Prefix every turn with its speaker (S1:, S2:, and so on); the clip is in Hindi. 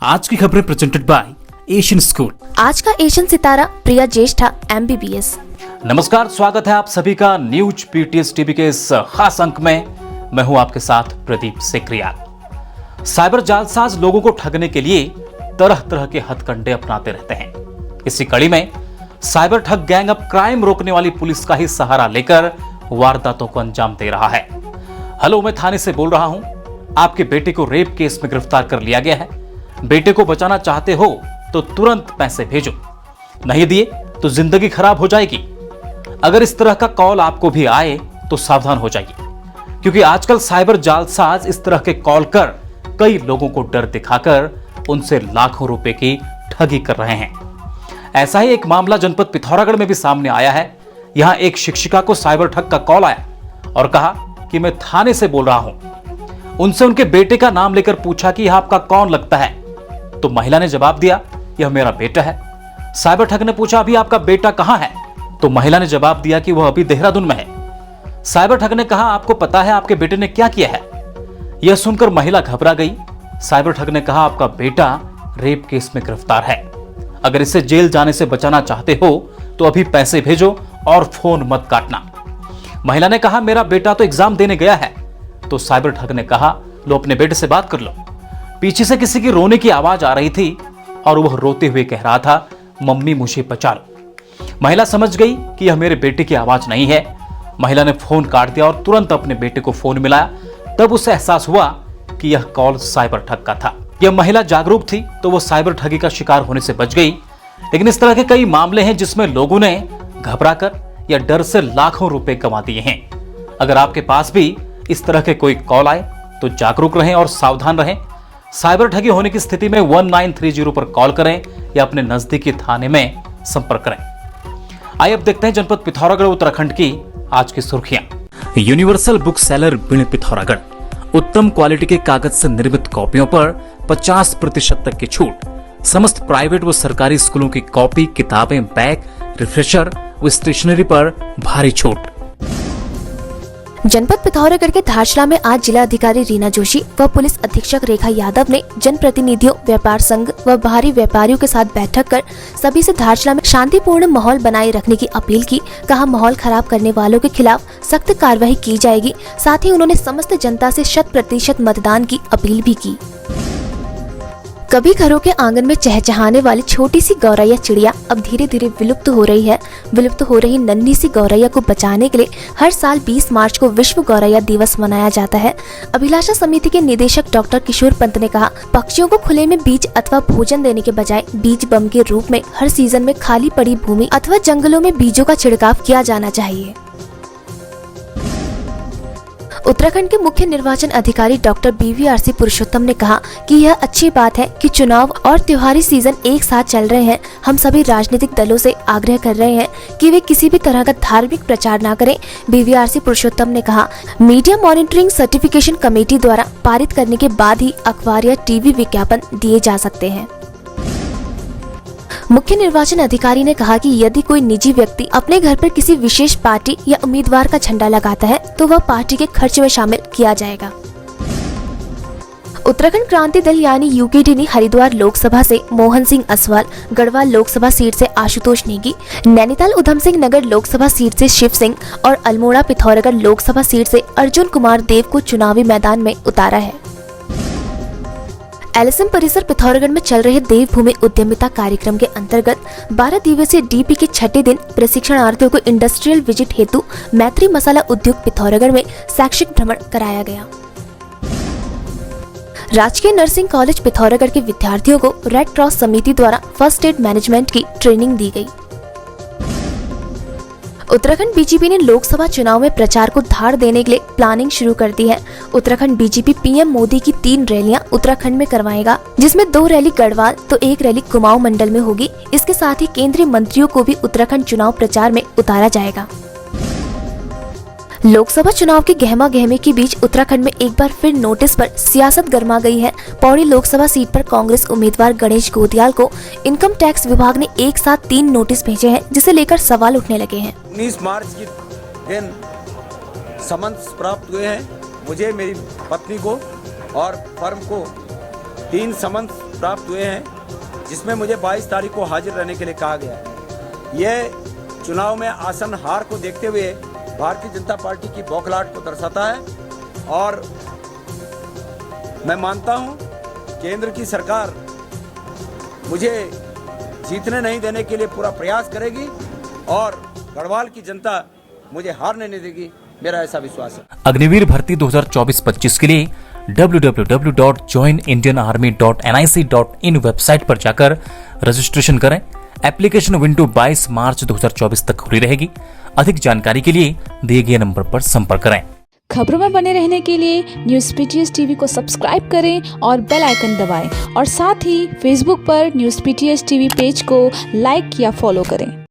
S1: आज की खबरें प्रेजेंटेड बाय एशियन स्कूल।
S2: आज का एशियन सितारा प्रिया ज्येष्ठा MBBS।
S1: नमस्कार, स्वागत है आप सभी का न्यूज PTS टीवी के इस खास अंक में। मैं हूं आपके साथ प्रदीप सेक्रियाल। साइबर जालसाज लोगों को ठगने के लिए तरह तरह के हथकंडे अपनाते रहते हैं। इसी कड़ी में साइबर ठग गैंग अब क्राइम रोकने वाली पुलिस का ही सहारा लेकर वारदातों को अंजाम दे रहा है। हेलो, मैं थाने से बोल रहा हूं। आपके बेटे को रेप केस में गिरफ्तार कर लिया गया है। बेटे को बचाना चाहते हो तो तुरंत पैसे भेजो, नहीं दिए तो जिंदगी खराब हो जाएगी। अगर इस तरह का कॉल आपको भी आए तो सावधान हो जाइए, क्योंकि आजकल साइबर जालसाज इस तरह के कॉल कर कई लोगों को डर दिखाकर उनसे लाखों रुपए की ठगी कर रहे हैं। ऐसा ही एक मामला जनपद पिथौरागढ़ में भी सामने आया है। यहां एक शिक्षिका को साइबर ठग का कॉल आया और कहा कि मैं थाने से बोल रहा हूं। उनसे उनके बेटे का नाम लेकर पूछा कि यह आपका कौन लगता है, तो महिला ने जवाब दिया, यह मेरा बेटा है। साइबर ठग ने पूछा, अभी आपका बेटा कहां है, तो महिला ने जवाब दिया कि वह अभी देहरादून में है। साइबर ठग ने कहा, आपको पता है आपके बेटे ने क्या किया है? यह सुनकर महिला घबरा गई। साइबर ठग ने कहा, आपका बेटा रेप केस में गिरफ्तार है। अगर इसे जेल जाने से बचाना चाहते हो तो अभी पैसे भेजो और फोन मत काटना। महिला ने कहा, मेरा बेटा तो एग्जाम देने गया है। तो साइबर ठग ने कहा, लो अपने बेटे से बात कर लो। पीछे से किसी की रोने की आवाज आ रही थी और वह रोते हुए कह रहा था, मम्मी मुझे बचा लो। महिला समझ गई कि यह मेरे बेटे की आवाज नहीं है। महिला ने फोन काट दिया और तुरंत अपने बेटे को फोन मिलाया। तब उसे एहसास हुआ कि यह कॉल साइबर ठग का था। यह महिला जागरूक थी तो वह साइबर ठगी का शिकार होने से बच गई। लेकिन इस तरह के कई मामले हैं जिसमें लोगों ने घबराकर या डर से लाखों रुपए गंवा दिए हैं। अगर आपके पास भी इस तरह के कोई कॉल आए तो जागरूक रहें और सावधान रहें। साइबर ठगी होने की स्थिति में 1930 पर कॉल करें या अपने नजदीकी थाने में संपर्क करें। आइए अब देखते हैं जनपद पिथौरागढ़ उत्तराखंड की आज की सुर्खियां। यूनिवर्सल बुक सेलर बिण पिथौरागढ़ उत्तम क्वालिटी के कागज से निर्मित कॉपियों पर 50% तक की छूट। समस्त प्राइवेट व सरकारी स्कूलों की कॉपी, किताबें, बैग, रिफ्रेशर व स्टेशनरी पर भारी छूट।
S2: जनपद पिथौरागढ़ के धारचला में आज जिला अधिकारी रीना जोशी व पुलिस अधीक्षक रेखा यादव ने जनप्रतिनिधियों, व्यापार संघ व बाहरी व्यापारियों के साथ बैठक कर सभी से धारचला में शांतिपूर्ण माहौल बनाए रखने की अपील की। कहा, माहौल खराब करने वालों के खिलाफ सख्त कार्रवाई की जाएगी। साथ ही उन्होंने समस्त जनता से 100% मतदान की अपील भी की। कभी घरों के आंगन में चहचहाने वाली छोटी सी गौरैया चिड़िया अब धीरे धीरे विलुप्त हो रही है। विलुप्त हो रही नन्ही सी गौरैया को बचाने के लिए हर साल 20 मार्च को विश्व गौरैया दिवस मनाया जाता है। अभिलाषा समिति के निदेशक डॉक्टर किशोर पंत ने कहा, पक्षियों को खुले में बीज अथवा भोजन देने के बजाय बीज बम के रूप में हर सीजन में खाली पड़ी भूमि अथवा जंगलों में बीजों का छिड़काव किया जाना चाहिए। उत्तराखंड के मुख्य निर्वाचन अधिकारी डॉक्टर BVRC पुरुषोत्तम ने कहा कि यह अच्छी बात है कि चुनाव और त्योहारी सीजन एक साथ चल रहे हैं। हम सभी राजनीतिक दलों से आग्रह कर रहे हैं कि वे किसी भी तरह का धार्मिक प्रचार न करें। BVRC पुरुषोत्तम ने कहा, मीडिया मॉनिटरिंग सर्टिफिकेशन कमेटी द्वारा पारित करने के बाद ही अखबार या टीवी विज्ञापन दिए जा सकते हैं। मुख्य निर्वाचन अधिकारी ने कहा कि यदि कोई निजी व्यक्ति अपने घर पर किसी विशेष पार्टी या उम्मीदवार का झंडा लगाता है तो वह पार्टी के खर्च में शामिल किया जाएगा। उत्तराखंड क्रांति दल यानी UKD ने हरिद्वार लोकसभा से मोहन सिंह असवाल, गढ़वाल लोकसभा सीट से आशुतोष नेगी, नैनीताल उधम सिंह नगर लोकसभा सीट से शिव सिंह और अल्मोड़ा पिथौरागढ़ लोकसभा सीट से अर्जुन कुमार देव को चुनावी मैदान में उतारा है। LSM परिसर पिथौरागढ़ में चल रहे देवभूमि उद्यमिता कार्यक्रम के अंतर्गत 12 दिवसीय DP के छठे दिन प्रशिक्षणार्थियों को इंडस्ट्रियल विजिट हेतु मैत्री मसाला उद्योग पिथौरागढ़ में शैक्षिक भ्रमण कराया गया। राजकीय नर्सिंग कॉलेज पिथौरागढ़ के विद्यार्थियों को रेड क्रॉस समिति द्वारा फर्स्ट एड मैनेजमेंट की ट्रेनिंग दी गई। उत्तराखंड BJP ने लोकसभा चुनाव में प्रचार को धार देने के लिए प्लानिंग शुरू कर दी है। उत्तराखंड BJP PM मोदी की 3 रैलियां उत्तराखंड में करवाएगा, जिसमें 2 रैली गढ़वाल तो 1 रैली कुमाऊं मंडल में होगी। इसके साथ ही केंद्रीय मंत्रियों को भी उत्तराखंड चुनाव प्रचार में उतारा जाएगा। लोकसभा चुनाव की गहमा गहमी के बीच उत्तराखंड में एक बार फिर नोटिस पर सियासत गर्मा गई है। पौड़ी लोकसभा सीट पर कांग्रेस उम्मीदवार गणेश गोदियाल को इनकम टैक्स विभाग ने एक साथ 3 नोटिस भेजे हैं, जिसे लेकर सवाल उठने लगे हैं।
S3: 19 मार्च के दिन समन्स प्राप्त हुए हैं। मुझे, मेरी पत्नी को और फर्म को 3 समन्स प्राप्त हुए हैं, जिसमें मुझे 22 तारीख को हाजिर रहने के लिए कहा गया है। यह चुनाव में आसन हार को देखते हुए भारतीय जनता पार्टी की बौखलाहट को दर्शाता है और मैं मानता हूं केंद्र की सरकार मुझे जीतने नहीं देने के लिए पूरा प्रयास करेगी और गढ़वाल की जनता मुझे हारने नहीं देगी, मेरा ऐसा विश्वास है।
S1: अग्निवीर भर्ती 2024-25 के लिए www.joinindianarmy.nic.in वेबसाइट पर जाकर रजिस्ट्रेशन करें। एप्लीकेशन विंडो 22 मार्च 2024 तक खुली रहेगी। अधिक जानकारी के लिए दिए गए नंबर पर संपर्क करें।
S4: खबरों में बने रहने के लिए न्यूज़ पीटीएस टीवी को सब्सक्राइब करें और बेल आइकन दबाएं और साथ ही फेसबुक पर न्यूज़ पीटीएस टीवी पेज को लाइक या फॉलो करें।